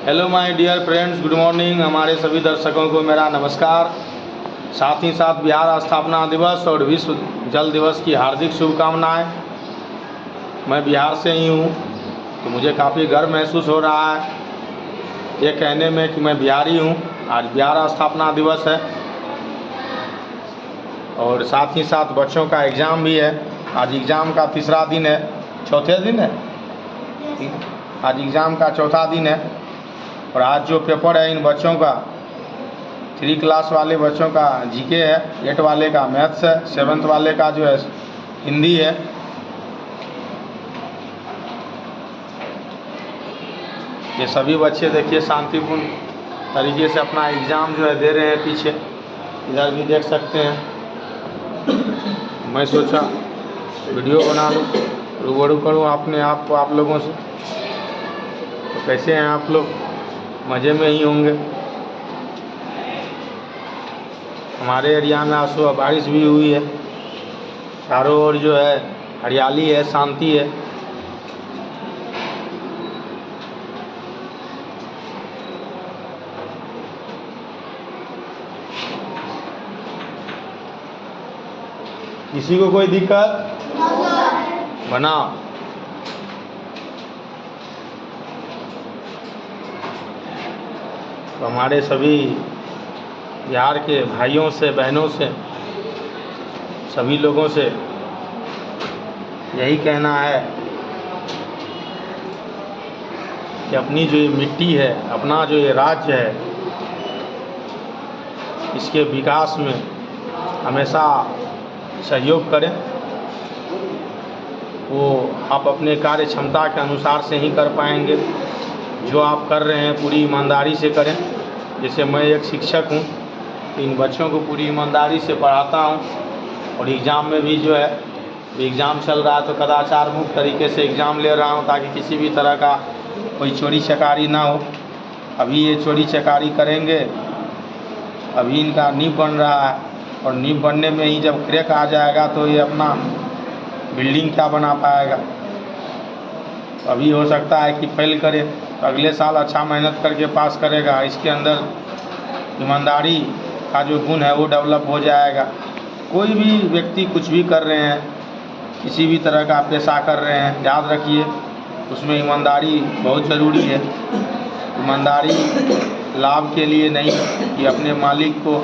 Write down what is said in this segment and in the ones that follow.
Hello my dear friends, good morning. हमारे सभी दर्शकों को मेरा नमस्कार। साथ ही साथ बिहार स्थापना दिवस और विश्व जल दिवस की हार्दिक शुभकामनाएं। मैं बिहार से ही हूँ तो मुझे काफ़ी गर्व महसूस हो रहा है ये कहने में कि मैं बिहारी हूँ। आज बिहार स्थापना दिवस है और साथ ही साथ बच्चों का एग्ज़ाम भी है। आज एग्ज़ाम का तीसरा दिन है, चौथे दिन है, आज एग्ज़ाम का चौथा दिन है। और आज जो पेपर है इन बच्चों का 3 क्लास वाले बच्चों का जीके है, 8 वाले का मैथ्स है, 7th वाले का जो है हिंदी है। ये सभी बच्चे देखिए शांतिपूर्ण तरीके से अपना एग्ज़ाम जो है दे रहे हैं। पीछे इधर भी देख सकते हैं। मैं सोचा वीडियो बना लूँ, रूबरू करूँ अपने आप को आप लोगों से। तो कैसे हैं आप लोग? मज़े में ही होंगे। हमारे एरिया में आज सुबह बारिश भी हुई है। चारों ओर जो है हरियाली है, शांति है। किसी को कोई दिक्कत? बनाओ। तो हमारे सभी बिहार के भाइयों से, बहनों से, सभी लोगों से यही कहना है कि अपनी जो ये मिट्टी है, अपना जो ये राज्य है, इसके विकास में हमेशा सहयोग करें। वो आप अपने कार्य क्षमता के अनुसार से ही कर पाएंगे। जो आप कर रहे हैं पूरी ईमानदारी से करें। जैसे मैं एक शिक्षक हूँ, इन बच्चों को पूरी ईमानदारी से पढ़ाता हूँ और एग्ज़ाम में भी जो है एग्ज़ाम चल रहा है तो कदाचार मुक्त तरीके से एग्ज़ाम ले रहा हूँ ताकि किसी भी तरह का कोई चोरी चकारी ना हो। अभी ये चोरी चकारी करेंगे, अभी इनका नींव बन रहा है और नींव बनने में ही जब क्रैक आ जाएगा तो ये अपना बिल्डिंग क्या बना पाएगा। अभी हो सकता है कि फेल करे तो अगले साल अच्छा मेहनत करके पास करेगा। इसके अंदर ईमानदारी का जो गुण है वो डेवलप हो जाएगा। कोई भी व्यक्ति कुछ भी कर रहे हैं, किसी भी तरह का पेशा कर रहे हैं, याद रखिए उसमें ईमानदारी बहुत ज़रूरी है। ईमानदारी लाभ के लिए नहीं कि अपने मालिक को,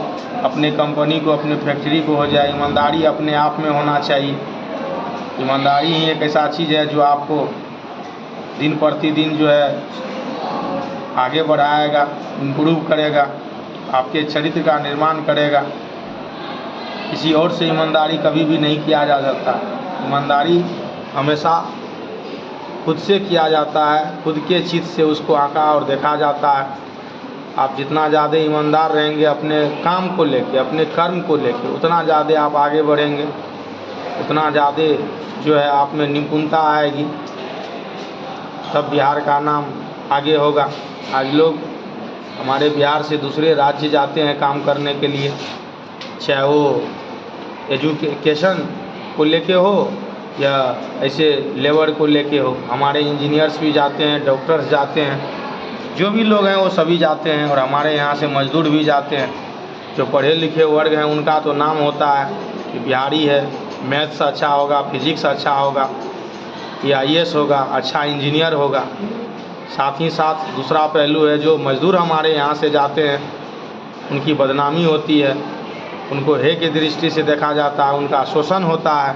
अपने कंपनी को, अपने फैक्ट्री को हो जाए। ईमानदारी अपने आप में होना चाहिए। ईमानदारी ही एक ऐसा चीज़ है जो आपको दिन प्रतिदिन जो है आगे बढ़ाएगा, इम्प्रूव करेगा, आपके चरित्र का निर्माण करेगा। किसी और से ईमानदारी कभी भी नहीं किया जा सकता। ईमानदारी हमेशा खुद से किया जाता है, खुद के चित्त से उसको आंका और देखा जाता है। आप जितना ज़्यादा ईमानदार रहेंगे अपने काम को लेके, अपने कर्म को लेके, उतना ज़्यादा आप आगे बढ़ेंगे, उतना ज़्यादा जो है आप में निपुणता आएगी, तब बिहार का नाम आगे होगा। आज लोग हमारे बिहार से दूसरे राज्य जाते हैं काम करने के लिए, चाहे वो एजुकेशन को लेके हो या ऐसे लेबर को लेके हो। हमारे इंजीनियर्स भी जाते हैं, डॉक्टर्स जाते हैं, जो भी लोग हैं वो सभी जाते हैं। और हमारे यहाँ से मजदूर भी जाते हैं। जो पढ़े लिखे वर्ग हैं उनका तो नाम होता है कि बिहारी है, मैथ्स अच्छा होगा, फिजिक्स अच्छा होगा, या IAS होगा, अच्छा इंजीनियर होगा। साथ ही साथ दूसरा पहलू है, जो मज़दूर हमारे यहाँ से जाते हैं उनकी बदनामी होती है, उनको हे की दृष्टि से देखा जाता है, उनका शोषण होता है।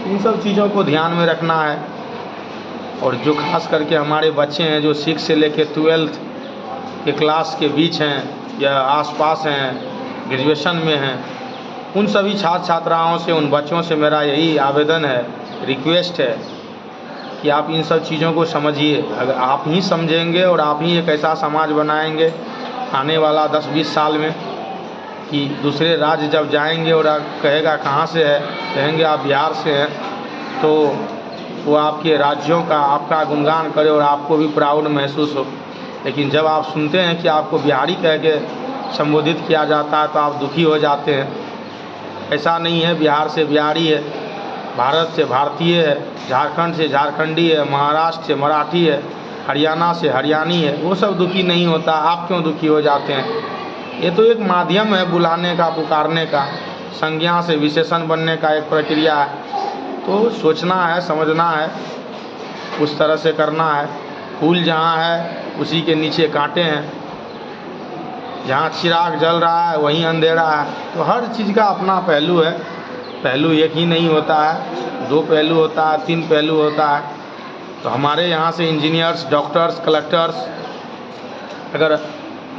इन सब चीज़ों को ध्यान में रखना है। और जो खास करके हमारे बच्चे हैं जो 6 से लेकर 12th के क्लास के बीच हैं या आसपास हैं, ग्रेजुएशन में हैं, उन सभी छात्र छात्राओं से, उन बच्चों से मेरा यही आवेदन है, रिक्वेस्ट है कि आप इन सब चीज़ों को समझिए। अगर आप ही समझेंगे और आप ही एक ऐसा समाज बनाएंगे आने वाला 10-20 साल में कि दूसरे राज्य जब जाएंगे और कहेगा कहाँ से है, कहेंगे आप बिहार से हैं, तो वो आपके राज्यों का, आपका गुणगान करे और आपको भी प्राउड महसूस हो। लेकिन जब आप सुनते हैं कि आपको बिहारी कह के संबोधित किया जाता है तो आप दुखी हो जाते हैं। ऐसा नहीं है, बिहार से बिहारी है, भारत से भारतीय है, झारखंड से झारखंडी है, महाराष्ट्र से मराठी है, हरियाणा से हरियाणी है वो सब दुखी नहीं होता, आप क्यों दुखी हो जाते हैं? ये तो एक माध्यम है बुलाने का, पुकारने का, संज्ञा से विशेषण बनने का एक प्रक्रिया है। तो सोचना है, समझना है, उस तरह से करना है। फूल जहाँ है उसी के नीचे कांटे हैं, जहाँ चिराग जल रहा है वहीं अंधेरा है। तो हर चीज़ का अपना पहलू है, पहलू एक ही नहीं होता है, 2 पहलू होता है, 3 पहलू होता है। तो हमारे यहाँ से इंजीनियर्स, डॉक्टर्स, कलेक्टर्स अगर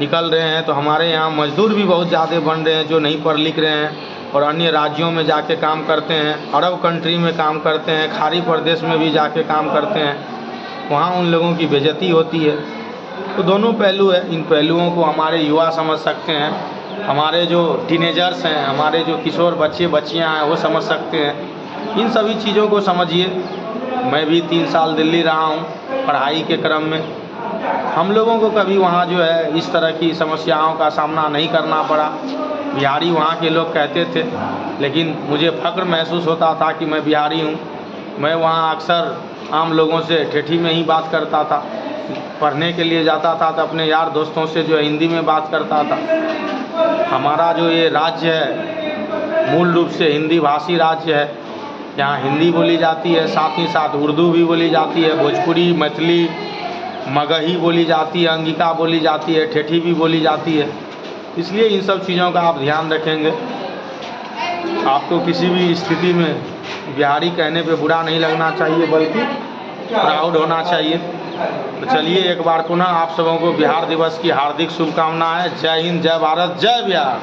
निकल रहे हैं तो हमारे यहाँ मजदूर भी बहुत ज़्यादा बन रहे हैं जो नहीं पढ़ लिख रहे हैं और अन्य राज्यों में जाके काम करते हैं, अरब कंट्री में काम करते हैं, खाड़ी प्रदेश में भी जाके काम करते हैं, वहाँ उन लोगों की बेइज्जती होती है। तो दोनों पहलू है, इन पहलुओं को हमारे युवा समझ सकते हैं, हमारे जो टीनेजर्स हैं, हमारे जो किशोर बच्चे बच्चियां हैं वो समझ सकते हैं। इन सभी चीज़ों को समझिए। मैं भी 3 साल दिल्ली रहा हूँ पढ़ाई के क्रम में, हम लोगों को कभी वहाँ जो है इस तरह की समस्याओं का सामना नहीं करना पड़ा। बिहारी वहाँ के लोग कहते थे, लेकिन मुझे फ़ख्र महसूस होता था कि मैं बिहारी हूँ। मैं वहाँ अक्सर आम लोगों से ठेठी में ही बात करता था, पढ़ने के लिए जाता था तो अपने यार दोस्तों से जो है हिंदी में बात करता था। हमारा जो ये राज्य है मूल रूप से हिंदी भाषी राज्य है, यहाँ हिंदी बोली जाती है, साथ ही साथ उर्दू भी बोली जाती है, भोजपुरी, मैथिली, मगही बोली जाती है, अंगिका बोली जाती है, ठेठी भी बोली जाती है। इसलिए इन सब चीज़ों का आप ध्यान रखेंगे। आपको किसी भी स्थिति में बिहारी कहने पे बुरा नहीं लगना चाहिए, बल्कि प्राउड होना चाहिए। तो चलिए एक बार पुनः आप सबों को बिहार दिवस की हार्दिक शुभकामनाएं। जय हिंद, जय भारत, जय बिहार।